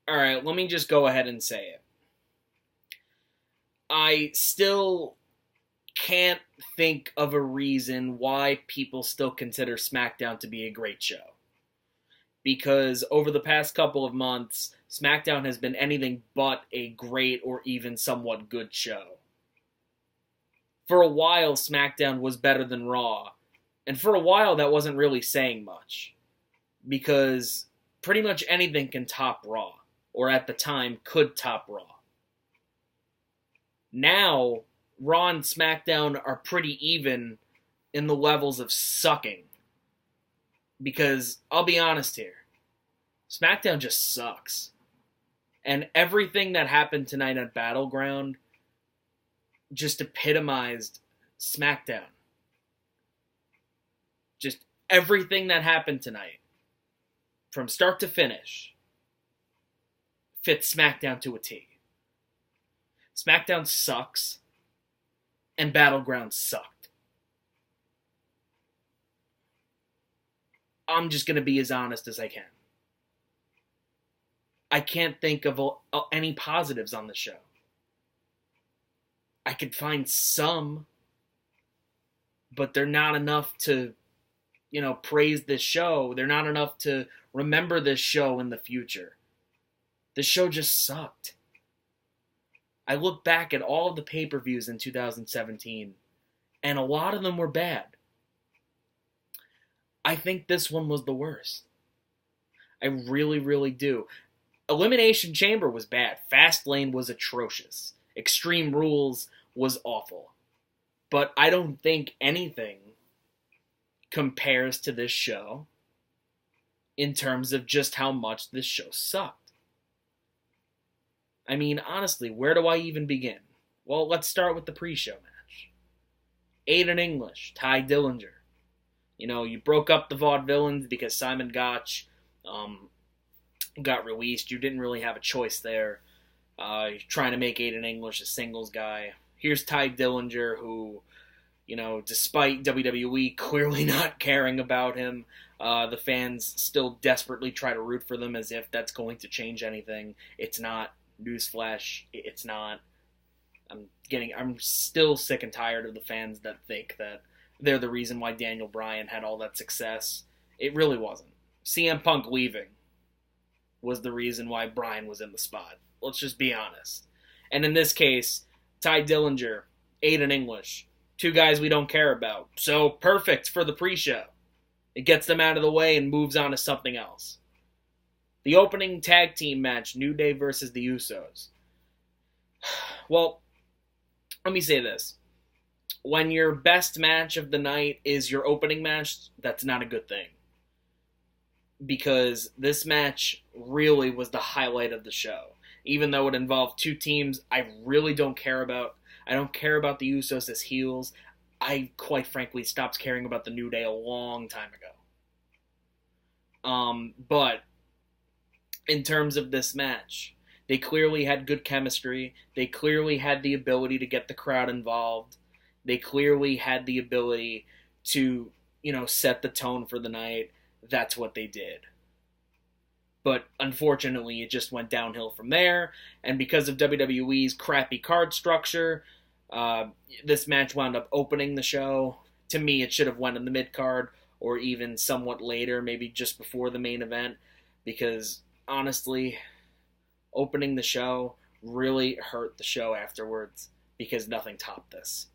Alright, let me just go ahead and say it. I still can't think of a reason why people still consider SmackDown to be a great show. Because over the past couple of months, SmackDown has been anything but a great or even somewhat good show. For a while, SmackDown was better than Raw, and for a while that wasn't really saying much. Because pretty much anything can top Raw, or at the time could top Raw. Now, Raw and SmackDown are pretty even in the levels of sucking. Because, I'll be honest here, SmackDown just sucks. And everything that happened tonight at Battleground just epitomized SmackDown. Just everything that happened tonight, from start to finish, fits SmackDown to a T. SmackDown sucks, and Battleground sucked. I'm just going to be as honest as I can. I can't think of any positives on the show. I could find some, but they're not enough to, praise this show. They're not enough to remember this show in the future. The show just sucked. I look back at all of the pay-per-views in 2017, and a lot of them were bad. I think this one was the worst. I really, really do. Elimination Chamber was bad. Fastlane was atrocious. Extreme Rules was awful. But I don't think anything compares to this show in terms of just how much this show sucked. I mean, honestly, where do I even begin? Well, let's start with the pre-show match. Aiden English, Ty Dillinger. You broke up the Vaudevillains because Simon Gotch got released. You didn't really have a choice there. You're trying to make Aiden English a singles guy. Here's Ty Dillinger, who, despite WWE clearly not caring about him, the fans still desperately try to root for them as if that's going to change anything. It's not. Newsflash, it's not. I'm still sick and tired of the fans that think that they're the reason why Daniel Bryan had all that success. It really wasn't. CM Punk leaving was the reason why Bryan was in the spot. Let's just be honest. And in this case, Ty Dillinger, Aiden English, two guys we don't care about. So perfect for the pre-show. It gets them out of the way and moves on to something else. The opening tag team match, New Day versus the Usos. Well, let me say this. When your best match of the night is your opening match, that's not a good thing. Because this match really was the highlight of the show. Even though it involved two teams I really don't care about. I don't care about the Usos as heels. I, quite frankly, stopped caring about the New Day a long time ago. But in terms of this match, they clearly had good chemistry. They clearly had the ability to get the crowd involved. They clearly had the ability to, set the tone for the night. That's what they did. But unfortunately, it just went downhill from there. And because of WWE's crappy card structure, this match wound up opening the show. To me, it should have went in the mid-card or even somewhat later, maybe just before the main event. Because honestly, opening the show really hurt the show afterwards because nothing topped this.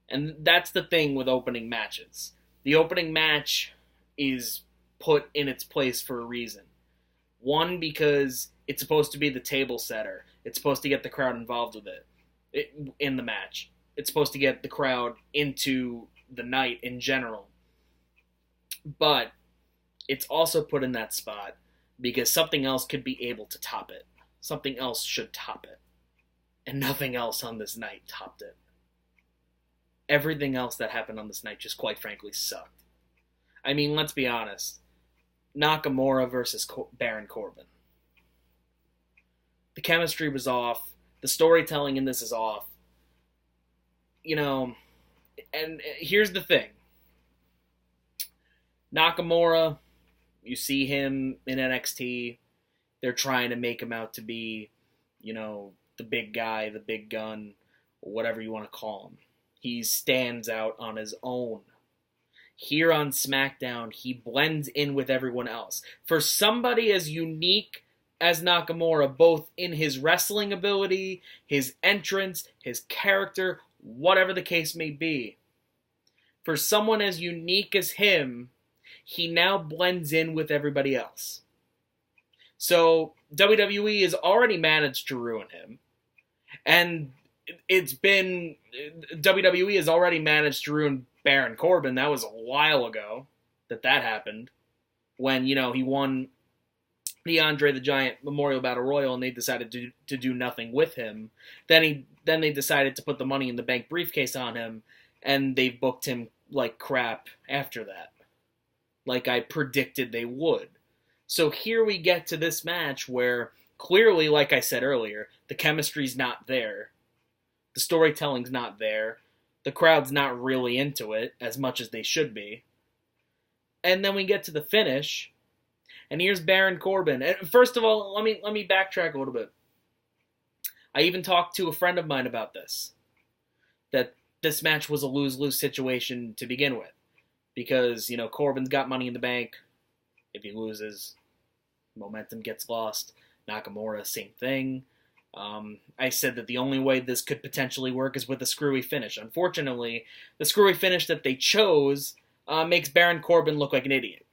And that's the thing with opening matches. The opening match is put in its place for a reason. One, because it's supposed to be the table setter. It's supposed to get the crowd involved with it in the match. It's supposed to get the crowd into the night in general. But it's also put in that spot because something else could be able to top it. Something else should top it. And nothing else on this night topped it. Everything else that happened on this night just quite frankly sucked. I mean, let's be honest. Nakamura versus Baron Corbin. The chemistry was off. The storytelling in this is off. And here's the thing. Nakamura, you see him in NXT. They're trying to make him out to be, the big guy, the big gun, or whatever you want to call him. He stands out on his own. Here on SmackDown, he blends in with everyone else. For somebody as unique as Nakamura, both in his wrestling ability, his entrance, his character, whatever the case may be, for someone as unique as him, he now blends in with everybody else. So WWE has already managed to ruin him, and WWE has already managed to ruin Baron Corbin. That was a while ago that happened, when, he won the Andre the Giant Memorial Battle Royal and they decided to do nothing with him. Then they decided to put the Money in the Bank briefcase on him, and they booked him like crap after that, like I predicted they would. So here we get to this match where clearly, like I said earlier, the chemistry's not there. The storytelling's not there. The crowd's not really into it as much as they should be. And then we get to the finish, and here's Baron Corbin. And first of all, let me backtrack a little bit. I even talked to a friend of mine about this, that this match was a lose-lose situation to begin with. Because, Corbin's got Money in the Bank. If he loses, momentum gets lost. Nakamura, same thing. I said that the only way this could potentially work is with a screwy finish. Unfortunately, the screwy finish that they chose makes Baron Corbin look like an idiot.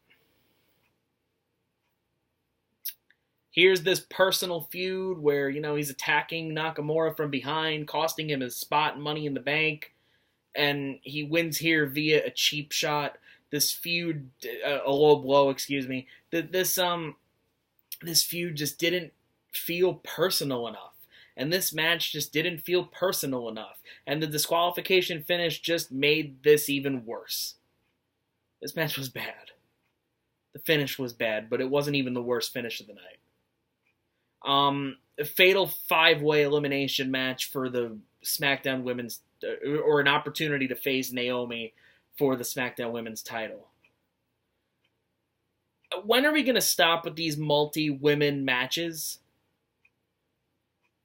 Here's this personal feud where, he's attacking Nakamura from behind, costing him his spot and Money in the Bank, and he wins here via a cheap shot. This feud, a low blow, excuse me. This feud just didn't feel personal enough. And this match just didn't feel personal enough. And the disqualification finish just made this even worse. This match was bad. The finish was bad, but it wasn't even the worst finish of the night. A fatal 5-way elimination match for the SmackDown Women's, or an opportunity to face Naomi for the SmackDown Women's title. When are we going to stop with these multi-women matches?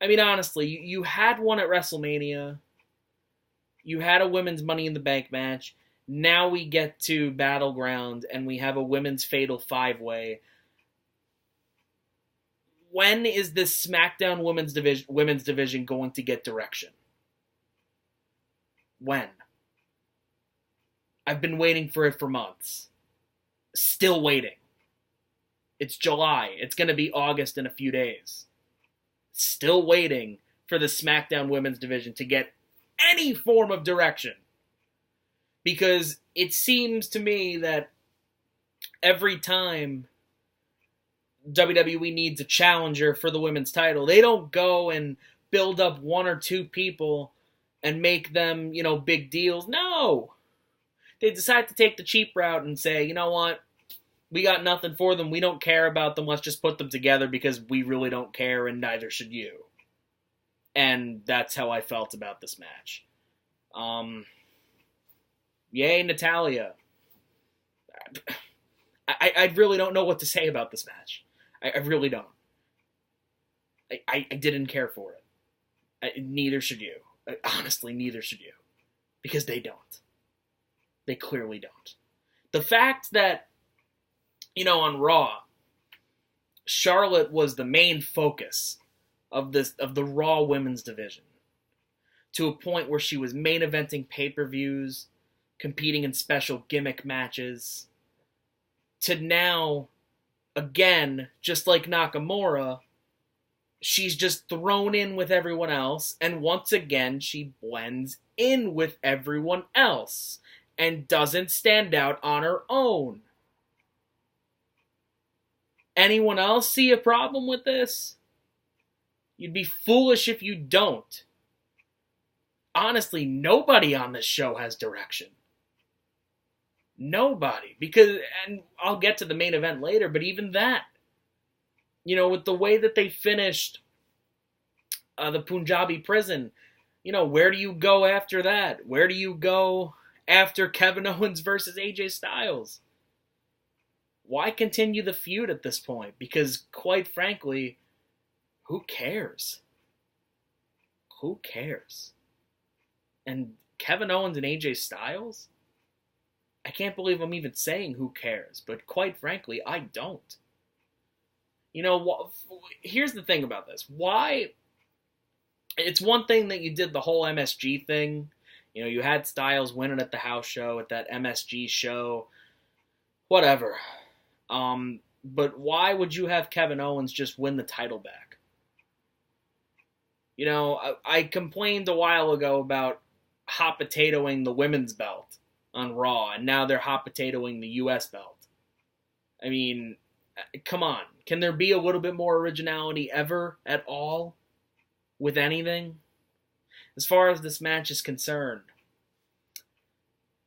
I mean, honestly, you had one at WrestleMania. You had a women's Money in the Bank match. Now we get to Battleground, and we have a women's fatal 5-way. When is this SmackDown women's division going to get direction? When? I've been waiting for it for months. Still waiting. It's July. It's going to be August in a few days. Still waiting for the SmackDown women's division to get any form of direction. Because it seems to me that every time WWE needs a challenger for the women's title, they don't go and build up one or two people and make them, big deals. No! They decide to take the cheap route and say, you know what? We got nothing for them. We don't care about them. Let's just put them together because we really don't care, and neither should you. And that's how I felt about this match. Yay, Natalya. I really don't know what to say about this match. I really don't. I didn't care for it. Neither should you. Honestly, neither should you. Because they don't. They clearly don't. The fact that, on Raw, Charlotte was the main focus of the Raw women's division, to a point where she was main eventing pay-per-views, competing in special gimmick matches, to now, again, just like Nakamura, she's just thrown in with everyone else, and once again, she blends in with everyone else, and doesn't stand out on her own. Anyone else see a problem with this? You'd be foolish if you don't. Honestly, nobody on this show has direction. Nobody. And I'll get to the main event later, but even that, with the way that they finished the Punjabi Prison, where do you go after that? Where do you go after Kevin Owens versus AJ Styles? why continue the feud at this point? Because, quite frankly, who cares? Who cares? And Kevin Owens and AJ Styles? I can't believe I'm even saying who cares, but quite frankly, I don't. You know, here's the thing about this. Why? It's one thing that you did the whole MSG thing. You know, you had Styles winning at the house show, at that MSG show, whatever. But why would you have Kevin Owens just win the title back? You know, I complained a while ago about hot potatoing the women's belt on Raw, and now they're hot potatoing the US belt. I mean, come on. Can there be a little bit more originality ever at all with anything? As far as this match is concerned,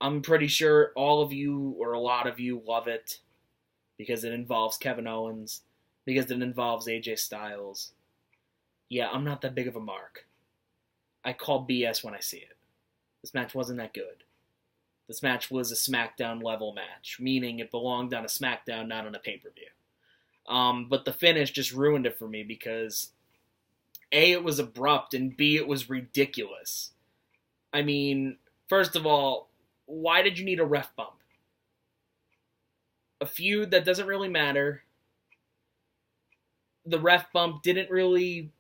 I'm pretty sure all of you, or a lot of you, love it because it involves Kevin Owens, because it involves AJ Styles. Yeah, I'm not that big of a mark. I call BS when I see it. This match wasn't that good. This match was a SmackDown level match, meaning it belonged on a SmackDown, not on a pay-per-view. But the finish just ruined it for me because A, it was abrupt, and B, it was ridiculous. I mean, first of all, why did you need a ref bump? A feud that doesn't really matter. The ref bump didn't really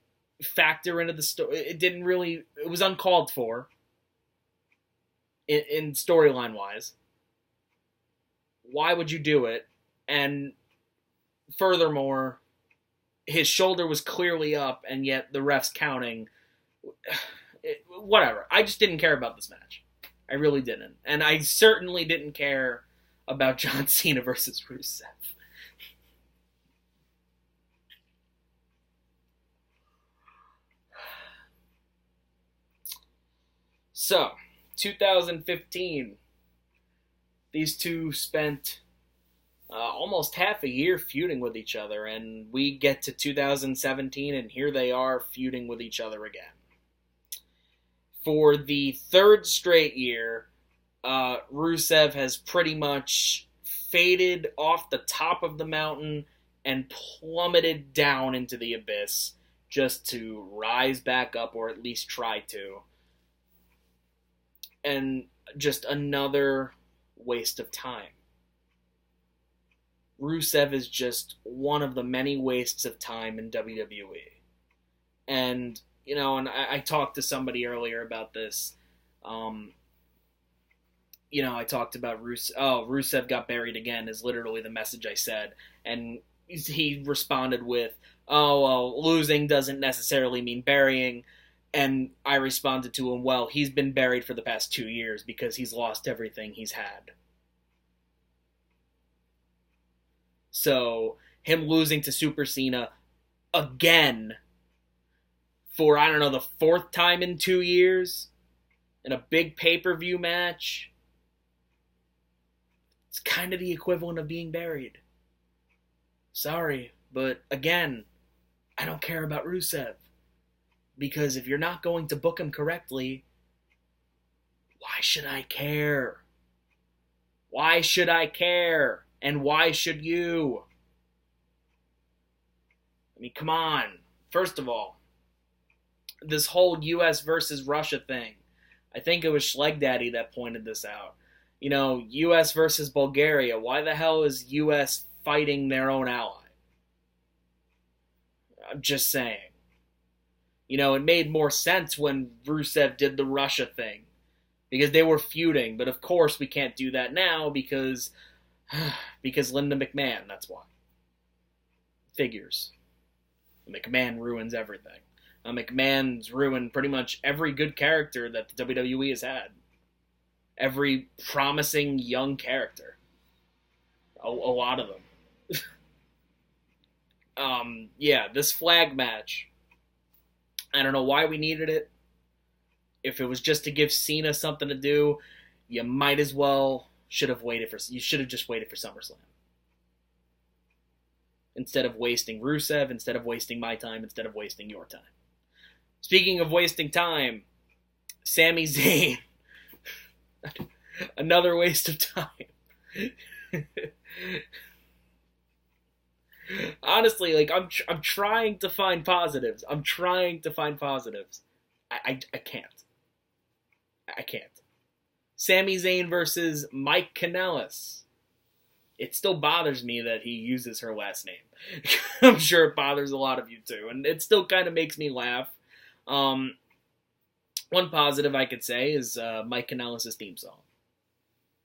factor into the story. It was uncalled for in storyline wise. Why would you do it? And furthermore, his shoulder was clearly up, and yet the ref's counting. Whatever. I just didn't care about this match. I really didn't. And I certainly didn't care about John Cena versus Rusev. So, 2015, these two spent almost half a year feuding with each other, and we get to 2017, and here they are feuding with each other again. For the third straight year, Rusev has pretty much faded off the top of the mountain and plummeted down into the abyss just to rise back up, or at least try to. And just another waste of time. Rusev is just one of the many wastes of time in WWE. And, you know, and I talked to somebody earlier about this. You know, I talked about Rusev got buried again is literally the message I said. And he responded with, oh, well, losing doesn't necessarily mean burying. And I responded to him, well, he's been buried for the past 2 years because he's lost everything he's had. So, him losing to Super Cena again for, I don't know, the fourth time in 2 years in a big pay-per-view match, it's kind of the equivalent of being buried. Sorry, but again, I don't care about Rusev. Because if you're not going to book him correctly, why should I care? Why should I care? And why should you? I mean, come on. First of all, this whole US versus Russia thing, I think it was Schleg Daddy that pointed this out. You know, US versus Bulgaria. Why the hell is US fighting their own ally? I'm just saying. You know, it made more sense when Rusev did the Russia thing. Because they were feuding. But of course we can't do that now because Linda McMahon, that's why. Figures. McMahon ruins everything. McMahon's ruined pretty much every good character that the WWE has had. Every promising young character. A lot of them. Yeah, this flag match. I don't know why we needed it. If it was just to give Cena something to do, you might as well should have just waited for SummerSlam. Instead of wasting Rusev, instead of wasting my time, instead of wasting your time. Speaking of wasting time, Sami Zayn. Another waste of time. Honestly, like I'm trying to find positives. I'm trying to find positives. I can't. I can't. Sami Zayn versus Mike Kanellis. It still bothers me that he uses her last name. I'm sure it bothers a lot of you too, and it still kind of makes me laugh. One positive I could say is Mike Kanellis' theme song.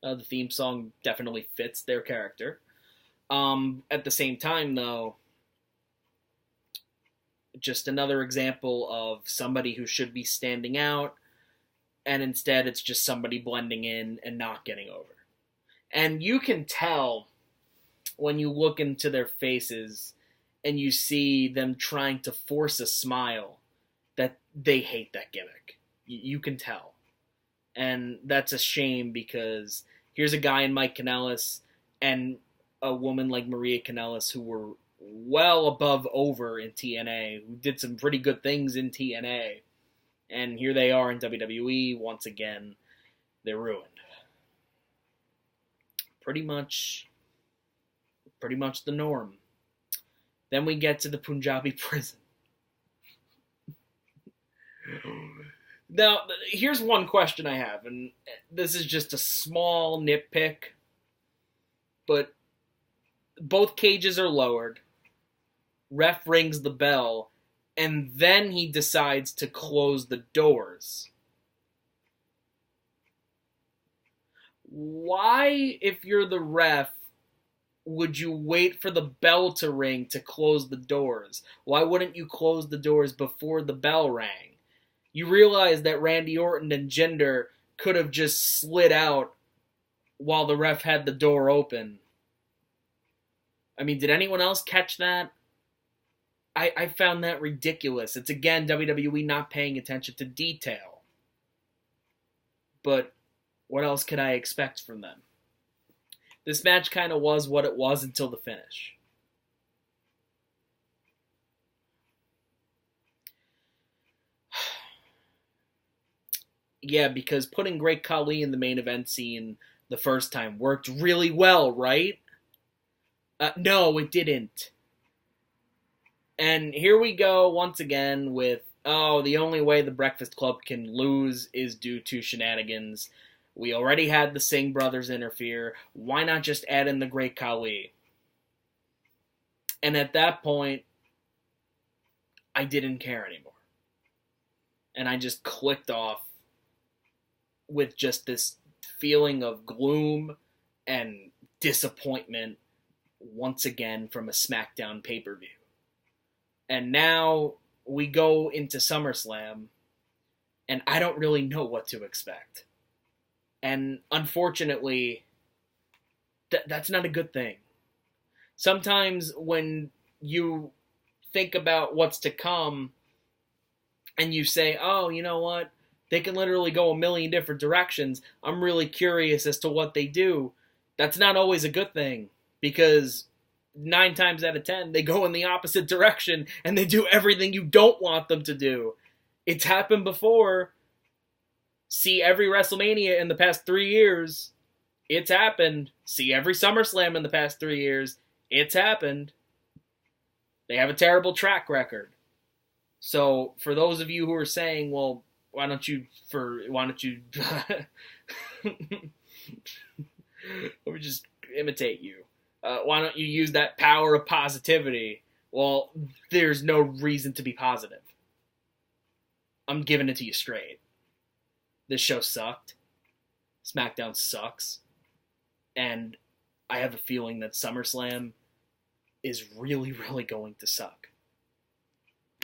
The theme song definitely fits their character. At the same time, though, just another example of somebody who should be standing out, and instead it's just somebody blending in and not getting over. And you can tell when you look into their faces and you see them trying to force a smile that they hate that gimmick. You can tell. And that's a shame because here's a guy in Mike Kanellis and a woman like Maria Kanellis who were well above over in TNA, who did some pretty good things in TNA. And here they are in WWE. Once again, they're ruined. Pretty much the norm. Then we get to the Punjabi Prison. Now, here's one question I have, and this is just a small nitpick, but both cages are lowered. Ref rings the bell, and then he decides to close the doors. Why, if you're the ref, would you wait for the bell to ring to close the doors? Why wouldn't you close the doors before the bell rang? You realize that Randy Orton and Jinder could have just slid out while the ref had the door open. I mean, did anyone else catch that? I found that ridiculous. It's, again, WWE not paying attention to detail. But what else could I expect from them? This match kind of was what it was until the finish. Yeah, because putting Great Khali in the main event scene the first time worked really well, right? No, it didn't. And here we go once again with, the only way the Breakfast Club can lose is due to shenanigans. We already had the Singh brothers interfere. Why not just add in the Great Khali? And at that point, I didn't care anymore. And I just clicked off with just this feeling of gloom and disappointment once again from a SmackDown pay-per-view. And now we go into SummerSlam, and I don't really know what to expect. And unfortunately, that's not a good thing. Sometimes when you think about what's to come, and you say, oh, you know what? They can literally go a million different directions. I'm really curious as to what they do. That's not always a good thing, because 9 times out of 10, they go in the opposite direction, and they do everything you don't want them to do. It's happened before. See every WrestleMania in the past 3 years. It's happened. See every SummerSlam in the past 3 years. It's happened. They have a terrible track record. So, for those of you who are saying, well, why don't you let me just imitate you. Why don't you use that power of positivity? Well, there's no reason to be positive. I'm giving it to you straight. This show sucked. SmackDown sucks. And I have a feeling that SummerSlam is really, really going to suck.